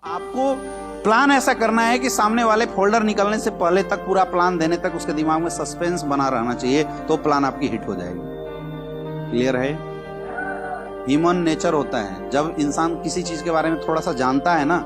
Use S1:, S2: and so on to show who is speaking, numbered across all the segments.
S1: आपको प्लान ऐसा करना है कि सामने वाले फोल्डर निकलने से पहले तक पूरा प्लान देने तक उसके दिमाग में सस्पेंस बना रहना चाहिए, तो प्लान आपकी हिट हो जाएगी। क्लियर है? ह्यूमन नेचर होता है, जब इंसान किसी चीज के बारे में थोड़ा सा जानता है ना,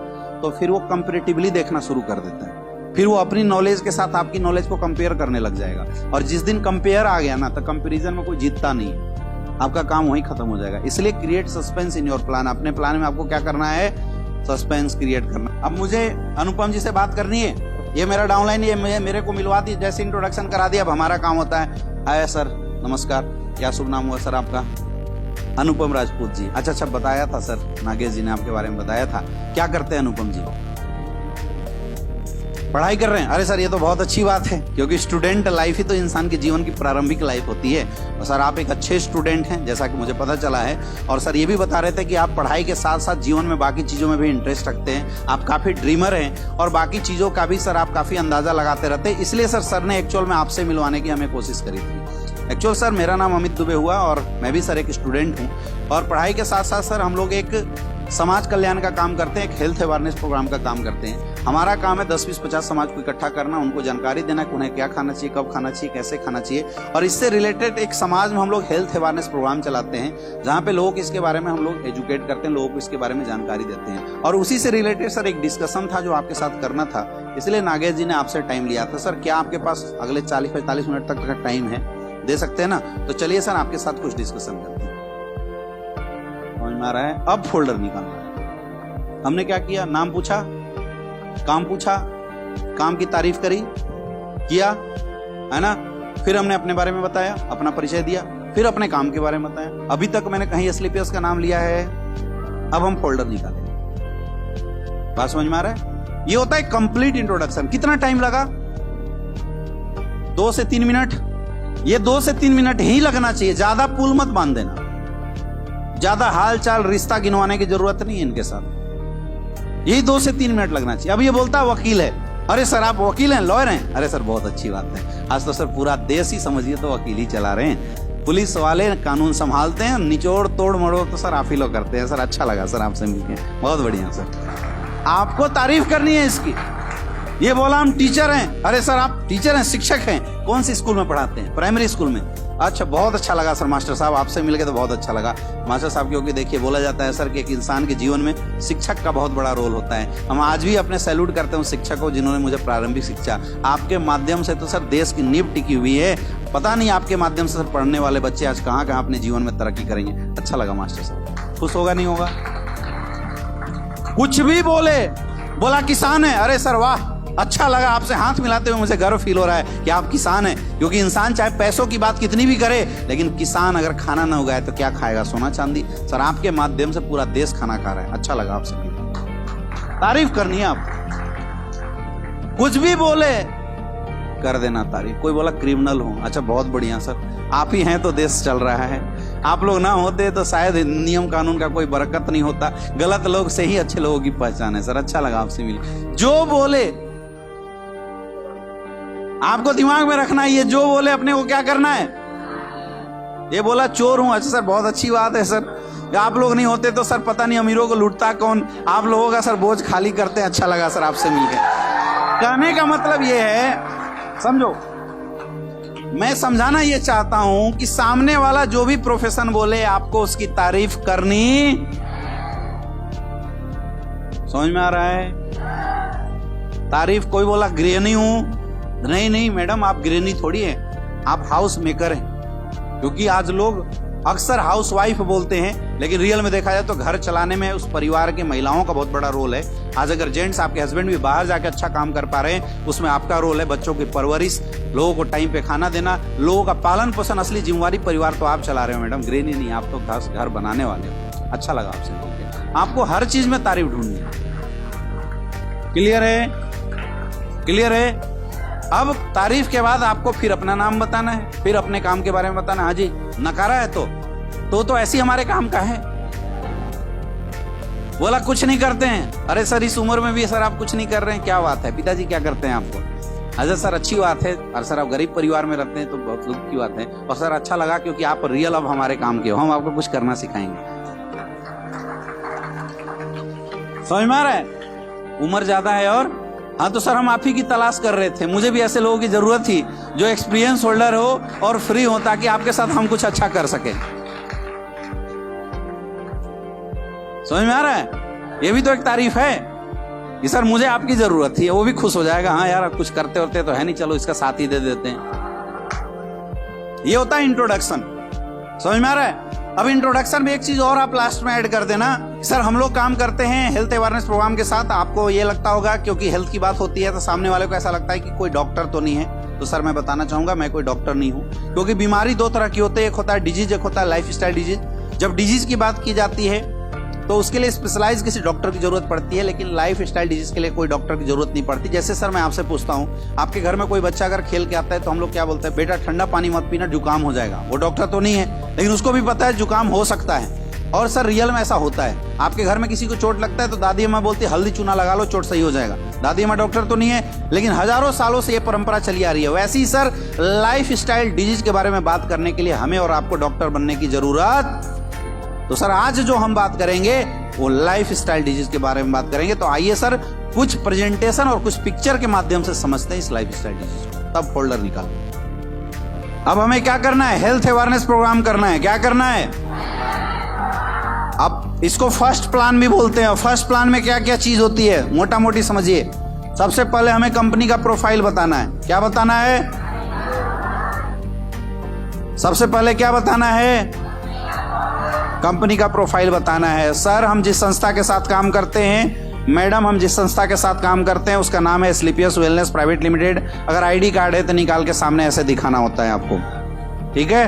S1: तो फिर वो कंपैरेटिवली देखना शुरू कर देता है। फिर वो अपनी नॉलेज के साथ आपकी नॉलेज को कंपेयर करने लग जाएगा, और जिस दिन कंपेयर आ गया ना, तो कंपैरिजन में कोई जीतता नहीं है, आपका काम वहीं खत्म हो जाएगा। इसलिए create suspense in your plan. अपने प्लान में आपको क्या करना है? सस्पेंस क्रिएट करना। अब मुझे अनुपम जी से बात करनी है, ये मेरा डाउनलाइन, ये मेरे को मिलवा दी, जैसे इंट्रोडक्शन करा दिया, अब हमारा काम होता है। हाय सर, नमस्कार, क्या शुभ नाम हुआ सर आपका? अनुपम राजपूत जी। अच्छा, बताया था सर, नागेश जी ने आपके बारे में बताया था। क्या करते हैं अनुपम जी? पढ़ाई कर रहे हैं? अरे सर, ये तो बहुत अच्छी बात है, क्योंकि स्टूडेंट लाइफ ही तो इंसान के जीवन की प्रारंभिक लाइफ होती है। और सर, आप एक अच्छे स्टूडेंट हैं, जैसा कि मुझे पता चला है। और सर, ये भी बता रहे थे कि आप पढ़ाई के साथ साथ जीवन में बाकी चीजों में भी इंटरेस्ट रखते हैं, आप काफी ड्रीमर हैं, और बाकी चीजों का भी सर आप काफी अंदाजा लगाते रहते हैं। इसलिए सर ने एक्चुअल में आपसे मिलवाने की हमें कोशिश करी थी। एक्चुअल सर, मेरा नाम अमित दुबे हुआ, और मैं भी सर एक स्टूडेंट हूँ, और पढ़ाई के साथ साथ सर हम लोग एक समाज कल्याण का काम करते हैं, एक हेल्थ अवेयरनेस प्रोग्राम का काम करते हैं। हमारा काम है 10, 20, 50 समाज को इकट्ठा करना, उनको जानकारी देना कि उन्हें क्या खाना चाहिए, कब खाना चाहिए, कैसे खाना चाहिए। और इससे रिलेटेड एक समाज में हम लोग हेल्थ अवेयरनेस प्रोग्राम चलाते हैं, जहाँ पे लोगों को इसके बारे में हम लोग एजुकेट करते हैं, लोगों को इसके बारे में जानकारी देते हैं। और उसी से रिलेटेड सर एक डिस्कशन था जो आपके साथ करना था, इसलिए नागेश जी ने आपसे टाइम लिया था। सर, क्या आपके पास अगले 40-45 मिनट तक का टाइम है? दे सकते हैं ना? तो चलिए सर, आपके साथ कुछ डिस्कशन करते हैं। समझ में आ रहा है? अब फोल्डर निकालना है। हमने क्या किया? नाम पूछा, काम पूछा, काम की तारीफ करी, किया, है ना? फिर हमने अपने बारे में बताया, अपना परिचय दिया, फिर अपने काम के बारे में बताया। अभी तक मैंने कहीं एसलीपीएस का नाम लिया है? अब हम फोल्डर निकालेंगे। बात समझ में आ रहा है? ये होता है कंप्लीट इंट्रोडक्शन। कितना टाइम लगा? 2 से 3 मिनट। ये 2 से 3 मिनट ही लगना चाहिए, ज्यादा पुल मत बांध देना, ज्यादा हाल चाल रिश्ता गिनवाने की जरूरत नहीं है इनके साथ। यही 2 से 3 मिनट लगना चाहिए। अब ये बोलता है वकील है, अरे सर आप वकील हैं, लॉयर हैं? अरे सर, बहुत अच्छी बात है, आज तो सर पूरा देश ही समझिए तो वकील ही चला रहे हैं, पुलिस वाले कानून संभालते हैं, निचोड़ तोड़ मरोड़ तो सर आप ही लोग करते हैं। सर, अच्छा लगा सर आपसे मिलकर, बहुत बढ़िया सर। आपको तारीफ करनी है इसकी। ये बोला हम टीचर हैं, अरे सर आप टीचर हैं, शिक्षक हैं, कौन सी स्कूल में पढ़ाते हैं? प्राइमरी स्कूल में। अच्छा, बहुत अच्छा लगा सर मास्टर साहब, आपसे मिलके तो बहुत अच्छा लगा मास्टर साहब, क्योंकि देखिए बोला जाता है सर कि एक इंसान के जीवन में शिक्षक का बहुत बड़ा रोल होता है। हम आज भी अपने सैल्यूट करते हैं उन शिक्षकों जिन्होंने मुझे प्रारंभिक शिक्षा, आपके माध्यम से तो सर देश की नींव टिकी हुई है। पता नहीं आपके माध्यम से सर पढ़ने वाले बच्चे आज कहाँ कहाँ अपने जीवन में तरक्की करेंगे। अच्छा लगा मास्टर साहब। खुश होगा नहीं होगा? कुछ भी बोला किसान है, अरे सर वाह, अच्छा लगा, आपसे हाथ मिलाते हुए मुझे गर्व फील हो रहा है कि आप किसान हैं। क्योंकि इंसान चाहे पैसों की बात कितनी भी करे, लेकिन किसान अगर खाना ना उगाए तो क्या खाएगा? सोना चांदी। सर, आपके माध्यम से पूरा देश खाना खा रहा है। अच्छा लगा आपसे, तारीफ करनी है आप। कुछ भी बोले कर देना तारीफ। कोई बोला क्रिमिनल हूं, अच्छा बहुत बढ़िया सर, आप ही हैं तो देश चल रहा है, आप लोग ना होते तो शायद नियम कानून का कोई बरकत नहीं होता, गलत लोग से ही अच्छे लोगों की पहचान है। सर, अच्छा लगा आपसे मिल। जो बोले आपको दिमाग में रखना है, ये जो बोले अपने को क्या करना है? ये बोला चोर हूं, अच्छा सर बहुत अच्छी बात है सर, आप लोग नहीं होते तो सर पता नहीं अमीरों को लूटता कौन, आप लोगों का सर बोझ खाली करते हैं। अच्छा लगा सर आपसे मिलकर। कहने का मतलब ये है, समझो, मैं समझाना ये चाहता हूं कि सामने वाला जो भी प्रोफेशन बोले आपको उसकी तारीफ करनी। समझ में आ रहा है? तारीफ, कोई बोला गृहिणी हूं, नहीं मैडम, आप गृहिणी थोड़ी हैं, आप हाउस मेकर हैं। क्योंकि आज लोग अक्सर हाउस वाइफ बोलते हैं, लेकिन रियल में देखा जाए तो घर चलाने में उस परिवार के महिलाओं का बहुत बड़ा रोल है। आज अगर जेंट्स, आपके हस्बैंड भी बाहर जाके अच्छा काम कर पा रहे हैं, उसमें आपका रोल है। बच्चों की परवरिश, लोगों को टाइम पे खाना देना, लोगों का पालन पोषण, असली जिम्मेवारी परिवार तो आप चला रहे हो मैडम, गृहिणी नहीं, आप तो घर बनाने वाले हो। अच्छा लगा आपसे मिलकर। आपको हर चीज में तारीफ ढूंढनी है। क्लियर है? क्लियर है? अब तारीफ के बाद आपको फिर अपना नाम बताना है, फिर अपने काम के बारे में बताना। हाँ जी, नकारा है तो ऐसी हमारे काम का है। बोला कुछ नहीं करते हैं, अरे सर इस उम्र में भी सर आप कुछ नहीं कर रहे हैं, क्या बात है? पिताजी क्या करते हैं आपको? अच्छा सर, अच्छी बात है। और सर आप गरीब परिवार में रहते हैं तो बहुत दुख की बात है। और सर अच्छा लगा क्योंकि आप रियल अब हमारे काम के हो, हम आपको कुछ करना सिखाएंगे। समझ में आ रहा है? उम्र ज्यादा है और हाँ तो सर हम आप ही की तलाश कर रहे थे, मुझे भी ऐसे लोगों की जरूरत थी जो एक्सपीरियंस होल्डर हो और फ्री हो, ताकि आपके साथ हम कुछ अच्छा कर सके। समझ में आ रहा है? ये भी तो एक तारीफ है कि सर मुझे आपकी जरूरत थी, वो भी खुश हो जाएगा, हाँ यार कुछ करते होते तो है नहीं, चलो इसका साथ ही दे देते हैं। ये होता है इंट्रोडक्शन। समझ में आ रहा है? अब इंट्रोडक्शन में एक चीज और आप लास्ट में ऐड कर देना, सर हम लोग काम करते हैं हेल्थ अवेयरनेस प्रोग्राम के साथ। आपको ये लगता होगा क्योंकि हेल्थ की बात होती है तो सामने वाले को ऐसा लगता है कि कोई डॉक्टर तो नहीं है। तो सर मैं बताना चाहूंगा मैं कोई डॉक्टर नहीं हूं, क्योंकि बीमारी दो तरह की होती है, एक होता है डिजीज, एक होता है लाइफ स्टाइल डिजीज। जब डिजीज की बात की जाती है तो उसके लिए स्पेशलाइज किसी डॉक्टर की जरूरत पड़ती है, लेकिन लाइफ स्टाइल डिजीज के लिए कोई डॉक्टर की जरूरत नहीं पड़ती। जैसे सर मैं आपसे पूछता हूं, आपके घर में कोई बच्चा अगर खेल के आता है तो हम लोग क्या बोलते हैं, बेटा ठंडा पानी मत पीना जुकाम हो जाएगा। वो डॉक्टर तो नहीं है, लेकिन उसको भी पता है जुकाम हो सकता है। और सर रियल में ऐसा होता है, आपके घर में किसी को चोट लगता है तो दादी अम्मा बोलती है हल्दी चूना लगा लो चोट सही हो जाएगा। दादी अम्मा डॉक्टर तो नहीं है, लेकिन हजारों सालों से ये परंपरा चली आ रही है। वैसे ही सर लाइफ स्टाइल डिजीज के बारे में बात करने के लिए हमें और आपको डॉक्टर बनने की जरूरत। तो सर आज जो हम बात करेंगे वो लाइफ स्टाइल डिजीज के बारे में बात करेंगे। तो आइए सर कुछ प्रेजेंटेशन और कुछ पिक्चर के माध्यम से समझते हैं इस लाइफ स्टाइल डिजीज को। तब फोल्डर निकाल। अब हमें क्या करना है, हेल्थ अवेयरनेस प्रोग्राम करना है। क्या करना है? अब इसको फर्स्ट प्लान भी बोलते हैं। फर्स्ट प्लान में क्या क्या चीज होती है मोटा मोटी समझिए। सबसे पहले हमें कंपनी का प्रोफाइल बताना है। क्या बताना है? सबसे पहले क्या बताना है? कंपनी का प्रोफाइल बताना है। सर हम जिस संस्था के साथ काम करते हैं, मैडम हम जिस संस्था के साथ काम करते हैं उसका नाम है स्लीपियस वेलनेस प्राइवेट लिमिटेड। अगर आईडी कार्ड है तो निकाल के सामने ऐसे दिखाना होता है आपको, ठीक है।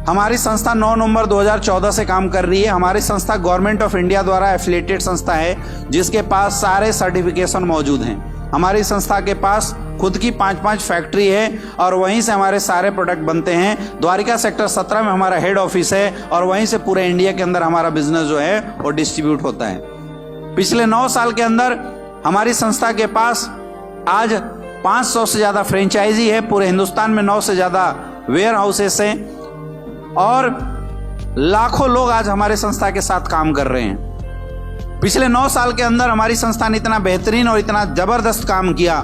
S1: हमारी संस्था 9 नवंबर 2014 से काम कर रही है। हमारी संस्था गवर्नमेंट ऑफ इंडिया द्वारा एफिलिएटेड संस्था है, जिसके पास सारे सर्टिफिकेशन मौजूद हैं। हमारी संस्था के पास खुद की 5-5 फैक्ट्री है और वहीं से हमारे सारे प्रोडक्ट बनते हैं। द्वारिका सेक्टर 17 में हमारा हेड ऑफिस है और वहीं से पूरे इंडिया के अंदर हमारा बिजनेस जो है वो डिस्ट्रीब्यूट होता है। पिछले 9 साल के अंदर हमारी संस्था के पास आज 500 से ज्यादा फ्रेंचाइजी है। पूरे हिंदुस्तान में 9 से ज्यादा वेयर हाउसेस हैं और लाखों लोग आज हमारे संस्था के साथ काम कर रहे हैं। पिछले 9 साल के अंदर हमारी संस्था ने इतना बेहतरीन और इतना जबरदस्त काम किया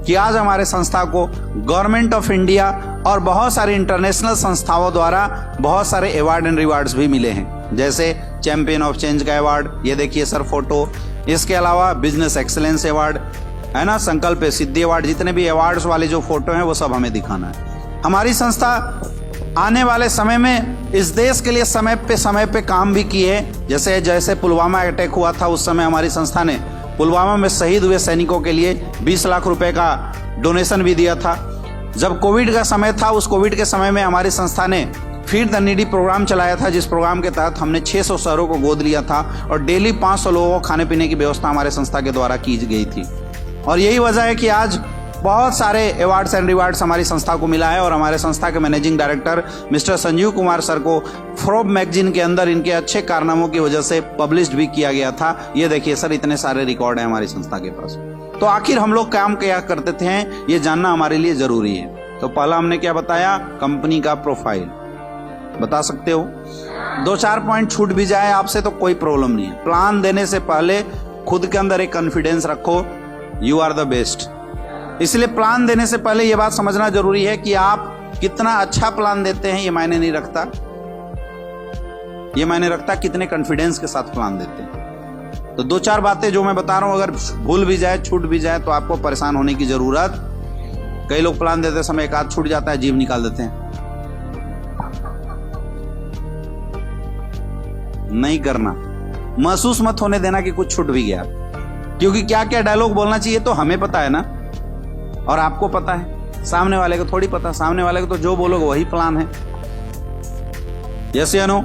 S1: कि आज हमारे संस्था को गवर्नमेंट ऑफ इंडिया और बहुत सारी इंटरनेशनल संस्थाओं द्वारा बहुत सारे अवार्ड एंड रिवार्ड्स भी मिले हैं, जैसे चैंपियन ऑफ चेंज का अवार्ड, ये देखिए सर फोटो। इसके अलावा बिजनेस एक्सीलेंस अवार्ड है ना, संकल्प सिद्धि अवार्ड, जितने भी अवार्ड्स वाले जो फोटो हैं वो सब हमें दिखाना है। हमारी संस्था आने वाले समय में इस देश के लिए समय पे काम भी किए। जैसे पुलवामा अटैक हुआ था उस समय हमारी संस्था ने पुलवामा में शहीद हुए सैनिकों के लिए 20 लाख रुपए का डोनेशन भी दिया था। जब कोविड का समय था, उस कोविड के समय में हमारी संस्था ने फीड द नीडी प्रोग्राम चलाया था, जिस प्रोग्राम के तहत हमने 600 शहरों को गोद लिया था और डेली 500 लोगों को खाने पीने की व्यवस्था हमारे संस्था के द्वारा की गई थी। और यही वजह है कि आज बहुत सारे अवार्ड्स एंड रिवार्ड्स हमारी संस्था को मिला है। और हमारे संस्था के managing director mister Sanjeev Kumar sir को फोर्ब्स मैगजीन के अंदर इनके अच्छे कारनामों की वजह से पब्लिश्ड भी किया गया था। ये देखिए सर, इतने सारे रिकॉर्ड हैं हमारी संस्था के पास। तो आखिर हम लोग काम क्या करते थे ये जानना हमारे लिए जरूरी है। तो पहला हमने क्या बताया, कंपनी का प्रोफाइल बता सकते हो। 2-4 पॉइंट छूट भी जाए आपसे तो कोई प्रॉब्लम नहीं है। प्लान देने से पहले खुद के अंदर एक कॉन्फिडेंस रखो, यू आर द बेस्ट। इसलिए प्लान देने से पहले यह बात समझना जरूरी है कि आप कितना अच्छा प्लान देते हैं ये मायने नहीं रखता, ये मायने रखता कितने कॉन्फिडेंस के साथ प्लान देते हैं। तो 2-4 बातें जो मैं बता रहा हूं अगर भूल भी जाए, छूट भी जाए तो आपको परेशान होने की जरूरत। कई लोग प्लान देते समय एक आध छूट जाता है, जीभ निकाल देते हैं। नहीं करना, महसूस मत होने देना कि कुछ छूट भी गया, क्योंकि क्या क्या डायलॉग बोलना चाहिए तो हमें पता है ना, और आपको पता है, सामने वाले को थोड़ी पता। सामने वाले को तो जो बोलोगे वही प्लान है। यस या नो?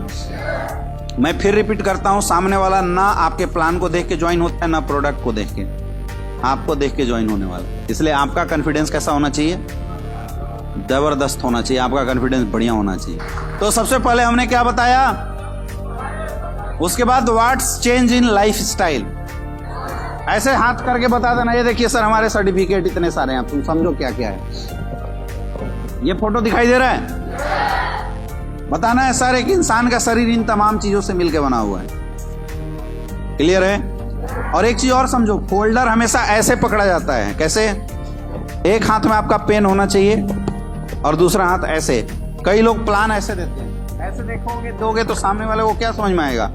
S1: मैं फिर रिपीट करता हूं, सामने वाला ना आपके प्लान को देख के ज्वाइन होता है, ना प्रोडक्ट को देख के, आपको देख के ज्वाइन होने वाला। इसलिए आपका कॉन्फिडेंस कैसा होना चाहिए? जबरदस्त होना चाहिए, आपका कॉन्फिडेंस बढ़िया होना चाहिए। तो सबसे पहले हमने क्या बताया, उसके बाद what's change in life style. ऐसे हाथ करके बता देना, ये देखिए सर हमारे सर्टिफिकेट इतने सारे हैं, तुम समझो क्या क्या है। ये फोटो दिखाई दे रहा है, बताना है सर एक इंसान का शरीर इन तमाम चीजों से मिलकर बना हुआ है। क्लियर है? और एक चीज और समझो, फोल्डर हमेशा ऐसे पकड़ा जाता है। कैसे? एक हाथ में आपका पेन होना चाहिए और दूसरा हाथ ऐसे। कई लोग प्लान ऐसे देते हैं, ऐसे देखोगे दोगे तो सामने वाले को क्या समझ में आएगा?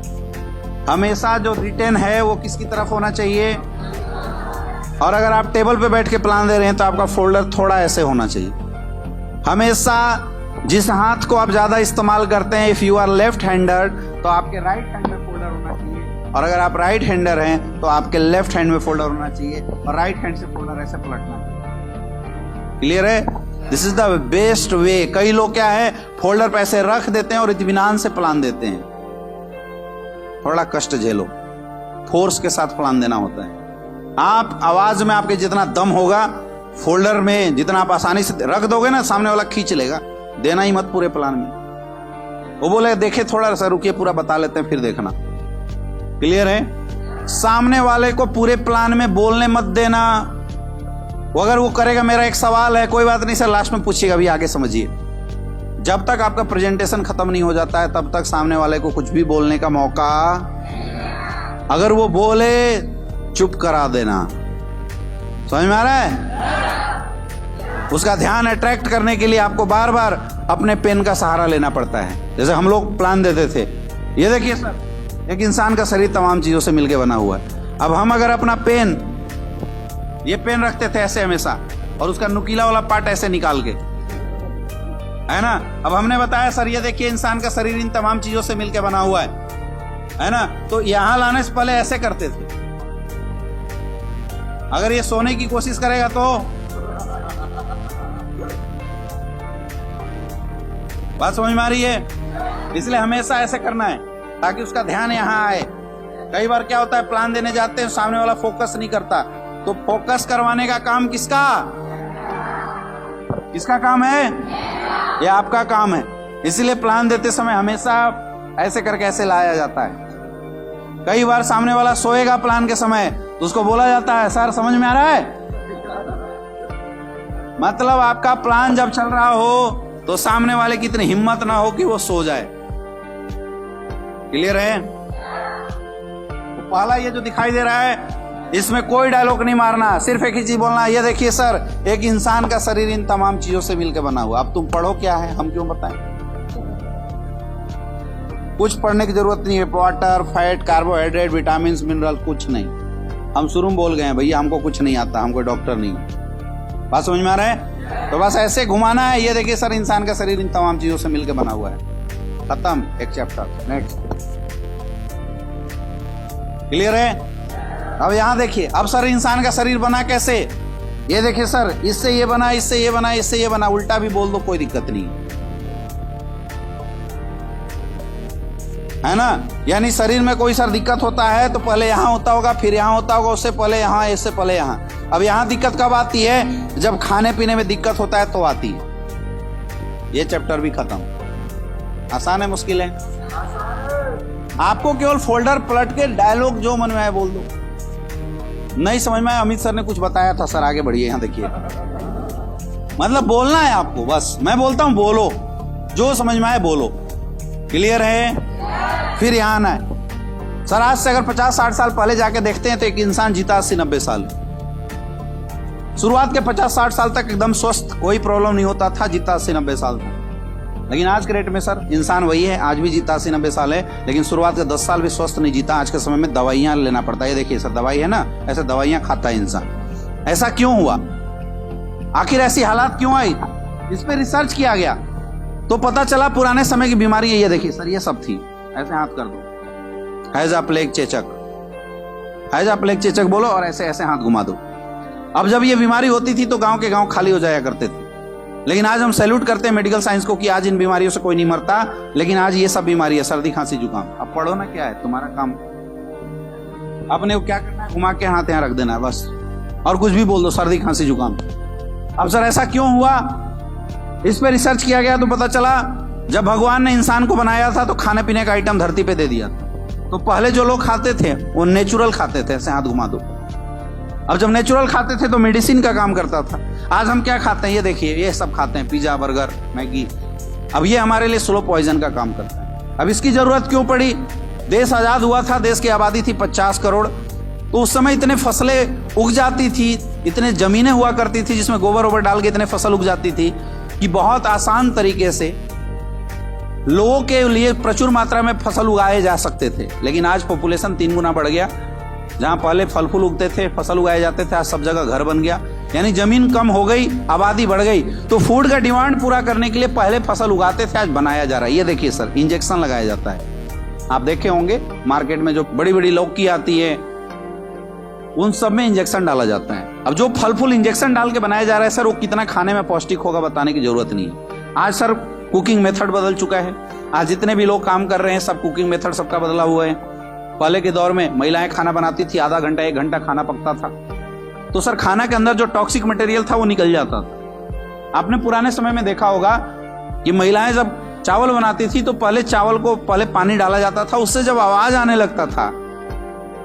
S1: हमेशा जो रिटेन है वो किसकी तरफ होना चाहिए। और अगर आप टेबल पे बैठ के प्लान दे रहे हैं तो आपका फोल्डर थोड़ा ऐसे होना चाहिए। हमेशा जिस हाथ को आप ज्यादा इस्तेमाल करते हैं, if you are left hander, तो आपके राइट हैंड में फोल्डर होना चाहिए, और अगर आप राइट हैंडर हैं तो आपके लेफ्ट हैंड में फोल्डर होना चाहिए, और राइट हैंड से फोल्डर ऐसे पलटना चाहिए। क्लियर है? This is the best way. कई लोग क्या है, फोल्डर पे ऐसे रख देते हैं और इत्मीनान से प्लान देते हैं। थोड़ा कष्ट झेलो, फोर्स के साथ प्लान देना होता है। आप आवाज में आपके जितना दम होगा, फोल्डर में जितना आप आसानी से रख दोगे ना, सामने वाला खींच लेगा। देना ही मत पूरे प्लान में। वो बोले देखे थोड़ा सा रुकिए, पूरा बता लेते हैं फिर देखना। क्लियर है? सामने वाले को पूरे प्लान में बोलने मत देना। वो अगर वो करेगा, मेरा एक सवाल है, कोई बात नहीं सर, लास्ट में पूछिएगा, अभी आगे समझिए। जब तक आपका प्रेजेंटेशन खत्म नहीं हो जाता है तब तक सामने वाले को कुछ भी बोलने का मौका, अगर वो बोले चुप करा देना। समझ में आ रहा है? उसका ध्यान अट्रैक्ट करने के लिए आपको बार बार अपने पेन का सहारा लेना पड़ता है। जैसे हम लोग प्लान देते थे, ये देखिए सर, एक इंसान का शरीर तमाम चीजों से मिलकर बना हुआ है। अब हम अगर अपना पेन, ये पेन रखते थे ऐसे हमेशा, और उसका नुकीला वाला पार्ट ऐसे निकाल के, है ना। अब हमने बताया सर ये देखिए इंसान का शरीर इन तमाम चीजों से मिलकर बना हुआ है ना। तो यहां लाने से पहले ऐसे करते थे। अगर ये सोने की कोशिश करेगा तो बात समझ में आ रही है? इसलिए हमेशा ऐसे करना है ताकि उसका ध्यान यहां आए। कई बार क्या होता है, प्लान देने जाते हैं, सामने वाला फोकस नहीं करता, तो फोकस करवाने का काम किसका काम है? ये आपका काम है। इसलिए प्लान देते समय हमेशा ऐसे करके ऐसे लाया जाता है। कई बार सामने वाला सोएगा प्लान के समय, तो उसको बोला जाता है सर समझ में आ रहा है? मतलब आपका प्लान जब चल रहा हो तो सामने वाले की इतनी हिम्मत ना हो कि वो सो जाए। क्लियर है? तो पहला ये जो दिखाई दे रहा है, इसमें कोई डायलॉग नहीं मारना, सिर्फ एक ही चीज बोलना, ये देखिए सर एक इंसान का शरीर इन तमाम चीजों से मिलकर बना हुआ। अब तुम पढ़ो क्या है, हम क्यों बताएं? कुछ पढ़ने की जरूरत नहीं है। Water, fat, carbohydrate, vitamin, mineral, कुछ नहीं। हम शुरू में बोल गए हैं भैया हमको कुछ नहीं आता, हम कोई डॉक्टर नहीं। बात समझ में आ रहा है? तो बस ऐसे घुमाना है। ये देखिए सर इंसान का शरीर इन तमाम चीजों से मिलकर बना हुआ है। खत्म, एक चैप्टर। नेक्स्ट। क्लियर है? अब यहां देखिए, अब सर इंसान का शरीर बना कैसे? ये देखिए सर इससे ये बना, इससे ये बना, इससे ये बना। उल्टा भी बोल दो, कोई दिक्कत नहीं है ना। यानी शरीर में कोई सर दिक्कत होता है तो पहले यहां होता होगा, फिर यहां होता होगा, उससे पहले यहां, इससे पहले यहां। अब यहां दिक्कत कब आती है? जब खाने पीने में दिक्कत होता है तो आती है। ये चैप्टर भी खत्म। आसान है मुश्किल है? आपको केवल फोल्डर पलट के डायलॉग जो मन में आए बोल दो। नहीं समझ में आया? अमित सर ने कुछ बताया था, सर आगे बढ़िए। यहां देखिए, मतलब बोलना है आपको, बस मैं बोलता हूं बोलो, जो समझ में आए बोलो। क्लियर है? फिर यहां आना है। सर आज से अगर 50-60 साल पहले जाके देखते हैं तो एक इंसान जीता 80-90 साल। शुरुआत के 50-60 साल तक एकदम स्वस्थ, कोई प्रॉब्लम नहीं होता था, जीता 80-90 साल तक। लेकिन आज के रेट में सर इंसान वही है, आज भी जीता 80-90 साल है, लेकिन शुरुआत के 10 साल भी स्वस्थ नहीं जीता। आज के समय में दवाइयां लेना पड़ता है। ये देखिए सर दवाई है ना, ऐसे दवाइयां खाता है इंसान। ऐसा क्यों हुआ? आखिर ऐसी हालात क्यों आई? इस पर रिसर्च किया गया तो पता चला पुराने समय की बीमारी है। ये देखिए सर ये सब थी। ऐसे हाथ कर दो, हैजा प्लेग चेचक, हैजा प्लेग चेचक बोलो और ऐसे ऐसे हाथ घुमा दो। अब जब ये बीमारी होती थी तो गांव के गांव खाली हो जाया करते थे। लेकिन आज हम सैल्यूट करते हैं मेडिकल साइंस को कि आज इन बीमारियों से कोई नहीं मरता, लेकिन आज ये सब बीमारी है, सर्दी खांसी जुकाम। अब पढ़ो ना, क्या है तुम्हारा काम? अपने को क्या करना है, घुमा के हाथ यहाँ रख देना है बस, और कुछ भी बोल दो, सर्दी खांसी जुकाम। अब सर ऐसा क्यों हुआ? इस पर रिसर्च किया गया तो पता चला जब भगवान ने इंसान को बनाया था तो खाने पीने का आइटम धरती पे दे दिया था। तो पहले जो लोग खाते थे वो नेचुरल खाते थे, ऐसे हाथ घुमा दो। अब जब नेचुरल खाते थे तो मेडिसिन का काम करता था। आज हम क्या खाते हैं? ये देखिए ये सब खाते हैं, पिज्जा, बर्गर, मैगी। अब ये हमारे लिए स्लो पॉइजन का काम करता है। अब इसकी जरूरत क्यों पड़ी? देश आजाद हुआ था, देश की आबादी थी 50 करोड़, तो उस समय इतने फसलें उग जाती थी, इतने जमीनें हुआ करती थी जिसमें गोबर वोबर डाल के इतने फसल उग जाती थी कि बहुत आसान तरीके से लोगों के लिए प्रचुर मात्रा में फसल उगाए जा सकते थे। लेकिन आज पॉपुलेशन 3 गुना बढ़ गया। जहां पहले फल फूल उगते थे, फसल उगाए जाते थे, आज सब जगह घर बन गया। यानी जमीन कम हो गई, आबादी बढ़ गई, तो फूड का डिमांड पूरा करने के लिए पहले फसल उगाते थे, आज बनाया जा रहा है। ये देखिए सर, इंजेक्शन लगाया जाता है। आप देखे होंगे मार्केट में जो बड़ी बड़ी लौकी आती है उन सब में इंजेक्शन डाला जाता है। अब जो फल फूल इंजेक्शन डाल के बनाया जा रहा है सर, वो कितना खाने में पौष्टिक होगा बताने की जरूरत नहीं है। आज सर कुकिंग मेथड बदल चुका है। आज जितने भी लोग काम कर रहे हैं सब कुकिंग मेथड सबका बदला हुआ है। पहले के दौर में महिलाएं खाना बनाती थी, आधा घंटा 1 घंटा खाना पकता था, तो सर खाना के अंदर जो टॉक्सिक मटेरियल था वो निकल जाता था। आपने पुराने समय में देखा होगा कि महिलाएं जब चावल बनाती थी तो पहले चावल को पहले पानी डाला जाता था, उससे जब आवाज आने लगता था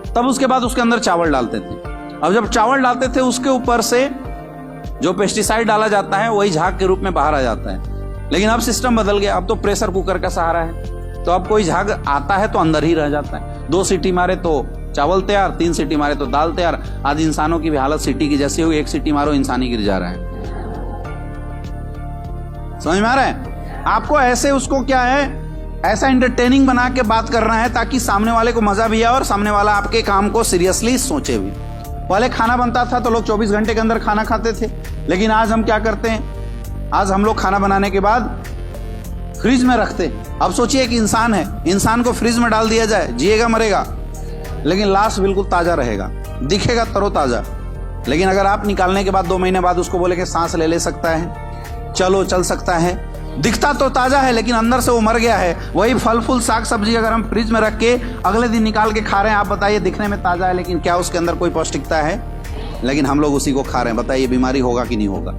S1: तब उसके बाद उसके अंदर चावल डालते थे। अब जब चावल डालते थे उसके ऊपर से जो पेस्टिसाइड डाला जाता है वही झाग के रूप में बाहर आ जाता है। लेकिन अब सिस्टम बदल गया, अब तो प्रेशर कुकर का सहारा है, तो अब कोई झाग आता है तो अंदर ही रह जाता है। 2 सीटी मारे तो चावल तैयार, 3 सीटी मारे तो दाल तैयार। आज इंसानों की भी हालत सीटी की जैसी हुई, 1 सीटी मारो इंसान ही गिर जा रहा है। समझ में आ रहा है? आपको ऐसे उसको क्या है, ऐसा एंटरटेनिंग बना के बात करना है ताकि सामने वाले को मजा भी आए और सामने वाला आपके काम को सीरियसली सोचे भी। पहले खाना बनता था तो लोग 24 घंटे के अंदर खाना खाते थे, लेकिन आज हम क्या करते हैं, आज हम लोग खाना बनाने के बाद फ्रिज में रखते। अब सोचिए कि इंसान है, इंसान को फ्रिज में डाल दिया जाए, जिएगा मरेगा, लेकिन लाश बिल्कुल ताजा रहेगा, दिखेगा तरोताजा। लेकिन अगर आप निकालने के बाद 2 महीने बाद उसको बोले कि सांस ले सकता है, चल सकता है, दिखता तो ताजा है लेकिन अंदर से वो मर गया है। वही फल फूल साग सब्जी अगर हम फ्रिज में रख के अगले दिन निकाल के खा रहे हैं, आप बताइए दिखने में ताजा है लेकिन क्या उसके अंदर कोई पौष्टिकता है? लेकिन हम लोग उसी को खा रहे हैं। बताइए बीमारी होगा कि नहीं होगा?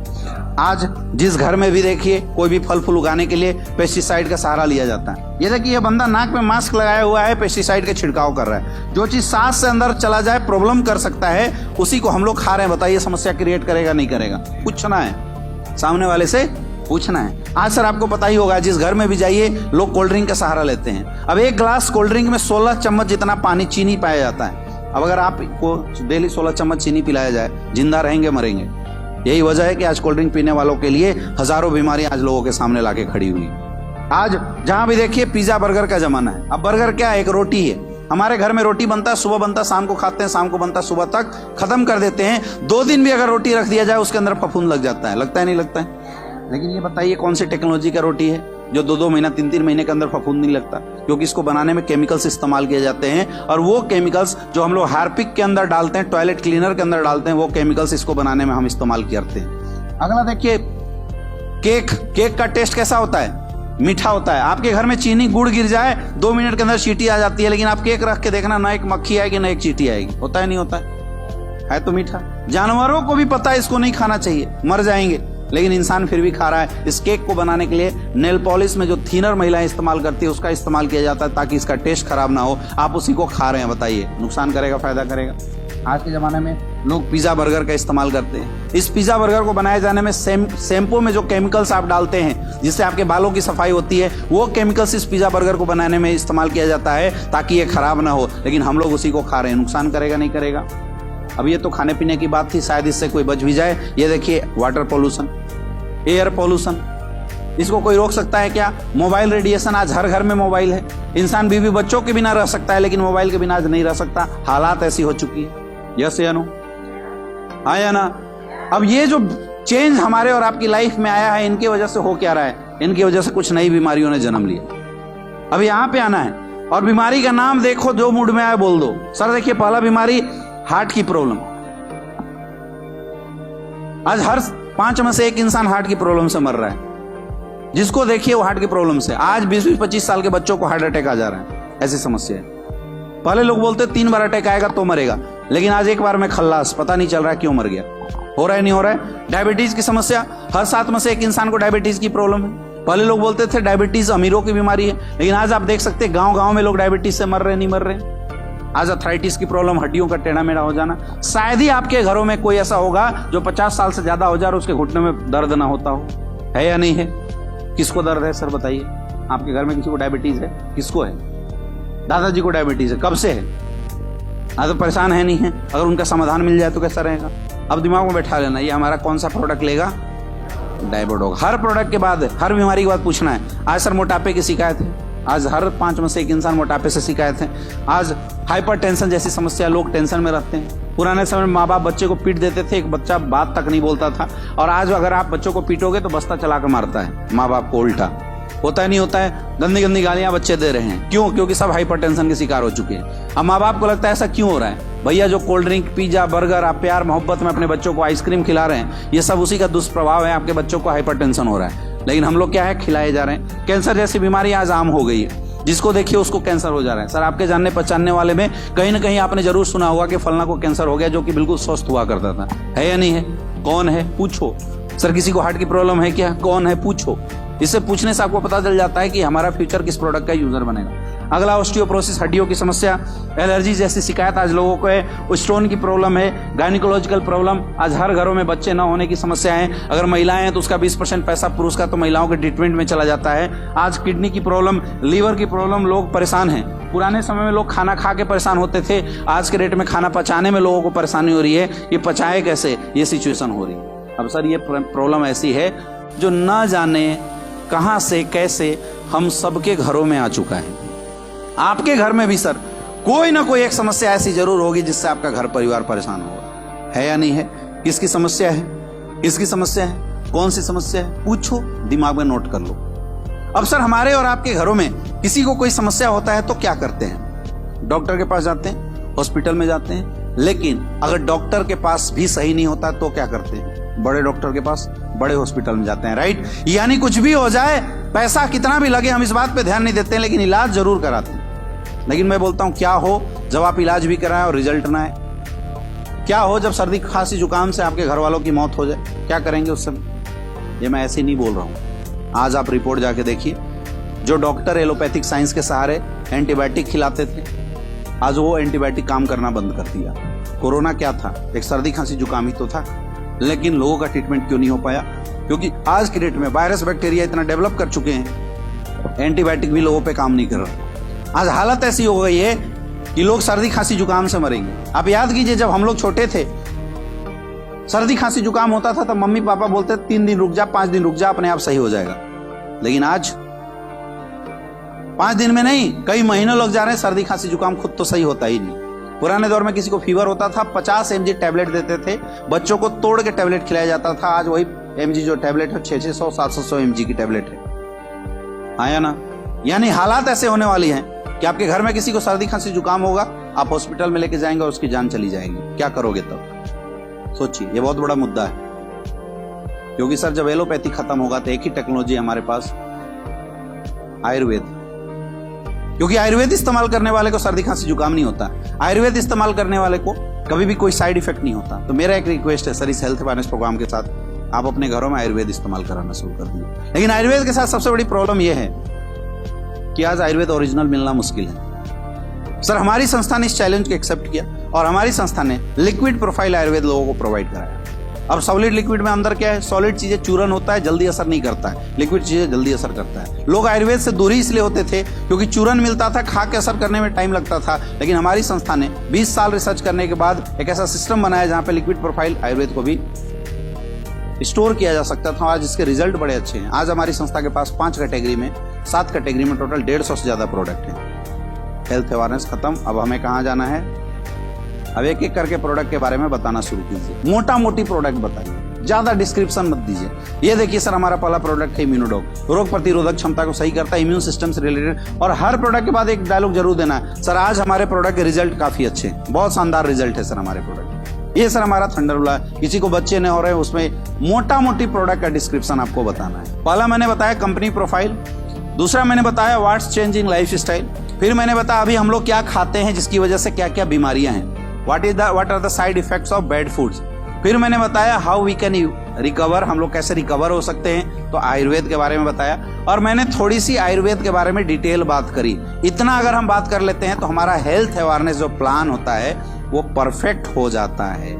S1: आज जिस घर में भी देखिए कोई भी फल फूल उगाने के लिए पेस्टिसाइड का सहारा लिया जाता है। ये देखिए ये बंदा नाक में मास्क लगाया हुआ है, पेस्टिसाइड का छिड़काव कर रहा है। जो चीज सांस से अंदर चला जाए प्रॉब्लम कर सकता है, उसी को हम लोग खा रहे हैं। बताइए समस्या क्रिएट करेगा नहीं करेगा? पूछना है, सामने वाले से पूछना है। आज सर आपको पता ही होगा, जिस घर में भी जाइए लोग कोल्ड ड्रिंक का सहारा लेते हैं। अब 1 ग्लास कोल्ड ड्रिंक में 16 चम्मच जितना पानी चीनी पाया जाता है। अब अगर आपको डेली 16 चम्मच चीनी पिलाया जाए, जिंदा रहेंगे मरेंगे? यही वजह है कि आज कोल्ड ड्रिंक पीने वालों के लिए हजारों बीमारियां आज लोगों के सामने लाके खड़ी हुई। आज जहां भी देखिए पिज्जा बर्गर का जमाना है। अब बर्गर क्या है? एक रोटी है। हमारे घर में रोटी बनता है, सुबह बनता है, शाम को खाते हैं, शाम को बनता है, सुबह तक खत्म कर देते हैं। 2 दिन भी अगर रोटी रख दिया जाए उसके अंदर फफूंद लग जाता है। लगता है नहीं लगता है? लेकिन ये बताइए कौन सी टेक्नोलॉजी का रोटी है जो 2-2 महीना 3-3 महीने के अंदर फफूंद नहीं लगता? क्योंकि इसको बनाने में केमिकल्स इस्तेमाल किए जाते हैं, और वो केमिकल्स जो हम लोग हार्पिक के अंदर डालते हैं, टॉयलेट क्लीनर के अंदर डालते हैं, वो केमिकल्स इसको बनाने में हम इस्तेमाल करते हैं। अगला देखिए केक का टेस्ट कैसा होता है? मीठा होता है। आपके घर में चीनी गुड़ गिर जाए 2 मिनट के अंदर चींटी आ जाती है, लेकिन आप केक रख के देखना, ना एक मक्खी आएगी ना एक चींटी आएगी। होता है नहीं होता है तो मीठा। जानवरों को भी पता है इसको नहीं खाना चाहिए, मर जाएंगे, लेकिन इंसान फिर भी खा रहा है। इस केक को बनाने के लिए नेल पॉलिश में जो थिनर महिलाएं इस्तेमाल करती है उसका इस्तेमाल किया जाता है ताकि इसका टेस्ट खराब ना हो। आप उसी को खा रहे हैं, बताइए नुकसान करेगा फायदा करेगा? आज के जमाने में लोग पिज्जा बर्गर का इस्तेमाल करते हैं। इस पिज्जा बर्गर को बनाए जाने में शैम्पू में जो केमिकल्स आप डालते हैं जिससे आपके बालों की सफाई होती है, वो केमिकल्स इस पिज्जा बर्गर को बनाने में इस्तेमाल किया जाता है ताकि ये खराब ना हो, लेकिन हम लोग उसी को खा रहे हैं। नुकसान करेगा नहीं करेगा? अब ये तो खाने पीने की बात थी, शायद इससे कोई बच भी जाए। ये देखिए वाटर पोल्यूशन, एयर पोल्यूशन, इसको कोई रोक सकता है क्या? मोबाइल रेडिएशन, आज हर घर में मोबाइल है। इंसान बीवी बच्चों के बिना रह सकता है लेकिन मोबाइल के बिना आज नहीं रह सकता। हालात ऐसी हो चुकी है। यस या नो? हाँ या ना? अब ये जो चेंज हमारे और आपकी लाइफ में आया है, इनकी वजह से हो क्या रहा है? इनकी वजह से कुछ नई बीमारियों ने जन्म लिया। अब यहाँ पे आना है और बीमारी का नाम देखो, जो मूड में आए बोल दो। सर देखिए पहला बीमारी हार्ट की प्रॉब्लम। आज हर 5 में से 1 इंसान हार्ट की प्रॉब्लम से मर रहा है। जिसको देखिए वो हार्ट की प्रॉब्लम से। आज 20-25 साल के बच्चों को हार्ट अटैक आ जा रहा है, ऐसी समस्या है। पहले लोग बोलते 3 बार अटैक आएगा तो मरेगा, लेकिन आज 1 बार में खल्लास, पता नहीं चल रहा है क्यों मर गया। हो रहा है नहीं हो रहा है? डायबिटीज की समस्या, हर 7 में से 1 इंसान को डायबिटीज की प्रॉब्लम है। पहले लोग बोलते थे डायबिटीज अमीरों की बीमारी है, लेकिन आज आप देख सकते हैं गांव-गांव में लोग डायबिटीज से मर रहे नहीं मर रहे। आज अर्थराइटिस की प्रॉब्लम, हड्डियों का टेढ़ा मेढ़ा हो जाना। शायद ही आपके घरों में कोई ऐसा होगा जो 50 साल से ज्यादा हो जाए और उसके घुटने में दर्द ना होता हो। है या नहीं है? किसको दर्द है सर बताइए? आपके घर में किसी को डायबिटीज है? किसको है? दादाजी को डायबिटीज है। कब से है? तो परेशान है नहीं है, अगर उनका समाधान मिल जाए तो कैसा रहेगा। अब दिमाग में बैठा लेना, ये हमारा कौन सा प्रोडक्ट लेगा, डायबोडोग। हर प्रोडक्ट के बाद, हर बीमारी के बाद पूछना है, आज सर मोटापे की शिकायत है, आज हर 5 में से 1 इंसान मोटापे से शिकायत है, आज हाइपरटेंशन जैसी समस्या, लोग टेंशन में रहते हैं। पुराने समय में माँ बाप बच्चे को पीट देते थे, एक बच्चा बात तक नहीं बोलता था, और आज अगर आप बच्चों को पीटोगे तो बस्ता चला कर मारता है माँ बाप को उल्टा। होता है नहीं होता है, गंदी गंदी गालियां बच्चे दे रहे हैं, क्यों? क्योंकि सब हाइपरटेंशन के शिकार हो चुके हैं। अब माँ बाप को लगता है ऐसा क्यों हो रहा है, भैया जो कोल्ड ड्रिंक, पिज्जा, बर्गर, आप प्यार मोहब्बत में अपने बच्चों को आइसक्रीम खिला रहे हैं, ये सब उसी का दुष्प्रभाव है, आपके बच्चों को हाइपरटेंशन हो रहा है। लेकिन हम लोग क्या है, खिलाए जा रहे हैं। कैंसर जैसी बीमारी आज आम हो गई है, जिसको देखिए उसको कैंसर हो जा रहा है। सर आपके जानने पहचानने वाले में कहीं ना कहीं आपने जरूर सुना होगा कि फलना को कैंसर हो गया, जो कि बिल्कुल स्वस्थ हुआ करता था। है या नहीं है? कौन है पूछो। सर किसी को हार्ट की प्रॉब्लम है क्या? कौन है पूछो। इससे पूछने से आपको पता चल जाता है कि हमारा फ्यूचर किस प्रोडक्ट का यूजर बनेगा। अगला ऑस्टियोपोरोसिस, हड्डियों की समस्या, एलर्जी जैसी शिकायत आज लोगों को है, स्टोन की प्रॉब्लम है, गायनिकोलॉजिकल प्रॉब्लम, आज हर घरों में बच्चे न होने की समस्या है। अगर महिलाएं हैं तो उसका 20% पैसा पुरुष का तो महिलाओं के ट्रीटमेंट में चला जाता है। आज किडनी की प्रॉब्लम, लीवर की प्रॉब्लम, लोग परेशान हैं। पुराने समय में लोग खाना खा के परेशान होते थे, आज के डेट में खाना पचाने में लोगों को परेशानी हो रही है, ये पचाए कैसे, ये सिचुएशन हो रही है। अब सर ये प्रॉब्लम ऐसी है जो न जाने कहां से कैसे हम सबके घरों में आ चुका है। आपके घर में भी सर कोई ना कोई एक समस्या ऐसी जरूर होगी जिससे आपका घर परिवार परेशान होगा। है या नहीं है? किसकी समस्या है? किसकी समस्या है? कौन सी समस्या है? पूछो, दिमाग में नोट कर लो। अब सर हमारे और आपके घरों में किसी को कोई समस्या होता है तो क्या करते हैं? डॉक्टर के पास जाते हैं, हॉस्पिटल में जाते हैं। लेकिन अगर डॉक्टर के पास भी सही नहीं होता तो क्या करते हैं? बड़े डॉक्टर के पास, बड़े हॉस्पिटल में जाते हैं, राइट। यानी कुछ भी हो जाए, पैसा कितना भी लगे, हम इस बात पे ध्यान नहीं देते हैं, लेकिन इलाज जरूर कराते हैं। लेकिन मैं बोलता हूं, क्या हो जब आप इलाज भी कराएं और रिजल्ट ना आए? क्या हो जब सर्दी खांसी जुकाम से आपके घर वालों की मौत हो जाए? क्या करेंगे उस समय? ये मैं ऐसे नहीं बोल रहा हूं। आज आप रिपोर्ट जाके देखिए, जो डॉक्टर एलोपैथिक साइंस के सहारे एंटीबायोटिक खिलाते थे, आज वो एंटीबायोटिक काम करना बंद कर दिया। कोरोना क्या था? एक सर्दी खांसी जुकाम ही तो था, लेकिन लोगों का ट्रीटमेंट क्यों नहीं हो पाया? क्योंकि आज की डेट में वायरस बैक्टीरिया इतना डेवलप कर चुके हैं, एंटीबायोटिक भी लोगों पे काम नहीं कर रहा। आज हालत ऐसी हो गई है कि लोग सर्दी खांसी जुकाम से मरेंगे। आप याद कीजिए, जब हम लोग छोटे थे, सर्दी खांसी जुकाम होता था तो मम्मी पापा बोलते 3 दिन रुक जा, 5 दिन रुक जा, अपने आप सही हो जाएगा। लेकिन आज 5 दिन में नहीं, कई महीनों लग जा रहे हैं, सर्दी खांसी जुकाम खुद तो सही होता ही नहीं। पुराने दौर में किसी को फीवर होता था, 50 mg टैबलेट देते थे, बच्चों को तोड़ के टैबलेट खिलाया जाता था। आज वही mg जो टैबलेट है 600 700 mg की टैबलेट है। आया ना? यानी हालात ऐसे होने वाली हैं कि आपके घर में किसी को सर्दी खांसी जुकाम होगा, आप हॉस्पिटल में लेके जाएंगे और उसकी जान चली जाएगी। क्या करोगे तब? सोचिए, ये बहुत बड़ा मुद्दा है। क्योंकि सर जब एलोपैथी खत्म होगा तो एक ही टेक्नोलॉजी हमारे पास, आयुर्वेद। क्योंकि आयुर्वेद इस्तेमाल करने वाले को सर्दी खांसी जुकाम नहीं होता, आयुर्वेद इस्तेमाल करने वाले को कभी भी कोई साइड इफेक्ट नहीं होता। तो मेरा एक रिक्वेस्ट है सर, इस हेल्थ अवेयरनेस प्रोग्राम के साथ आप अपने घरों में आयुर्वेद इस्तेमाल कराना शुरू कर दीजिए। लेकिन आयुर्वेद के साथ सबसे बड़ी प्रॉब्लम यह है कि आज आयुर्वेद ओरिजिनल मिलना मुश्किल है। सर हमारी संस्था ने इस चैलेंज को एक्सेप्ट किया और हमारी संस्था ने लिक्विड प्रोफाइल आयुर्वेद लोगों को प्रोवाइड कराया। अब सॉलिड लिक्विड में अंदर क्या है? सॉलिड चीजें चूरन होता है, जल्दी असर नहीं करता है, लिक्विड चीजें जल्दी असर करता है। लोग आयुर्वेद से दूरी इसलिए होते थे क्योंकि चूरन मिलता था, खा के असर करने में टाइम लगता था। लेकिन हमारी संस्था ने 20 साल रिसर्च करने के बाद एक ऐसा सिस्टम बनाया जहां पे लिक्विड प्रोफाइल आयुर्वेद को भी स्टोर किया जा सकता था। आज इसके रिजल्ट बड़े अच्छे हैं। आज हमारी संस्था के पास 5 कैटेगरी में, 7 कैटेगरी में टोटल 150 से ज्यादा प्रोडक्ट है। हेल्थ अवेयरनेस खत्म, अब हमें कहाँ जाना है? अब एक एक करके प्रोडक्ट के बारे में बताना शुरू कीजिए। मोटा मोटी प्रोडक्ट बताइए, ज्यादा डिस्क्रिप्शन मत दीजिए। ये देखिए सर, हमारा पहला प्रोडक्ट है इम्यूनोडॉग, रोग प्रतिरोधक क्षमता को सही करता है, इम्यून सिस्टम से रिलेटेड। और हर प्रोडक्ट के बाद एक डायलॉग जरूर देना है, सर आज हमारे प्रोडक्ट के रिजल्ट काफी अच्छे हैं, बहुत शानदार रिजल्ट है सर हमारे प्रोडक्ट। ये सर हमारा थंडरबोल्ट है, किसी को बच्चे नहीं हो रहे, उसमें मोटा मोटी प्रोडक्ट का डिस्क्रिप्शन आपको बताना है। पहला मैंने बताया कंपनी प्रोफाइल, दूसरा मैंने बताया व्हाट्स चेंजिंग लाइफ स्टाइल, फिर मैंने बताया अभी हम लोग क्या खाते हैं जिसकी वजह से क्या क्या बीमारियां हैं, what are the side effects of bad foods. फिर मैंने बताया हाउ वी कैन रिकवर, हम लोग कैसे रिकवर हो सकते हैं, तो आयुर्वेद के बारे में बताया। और मैंने थोड़ी सी आयुर्वेद के बारे में डिटेल बात करी। इतना अगर हम बात कर लेते हैं तो हमारा हेल्थ अवेयरनेस जो प्लान होता है वो परफेक्ट हो जाता है।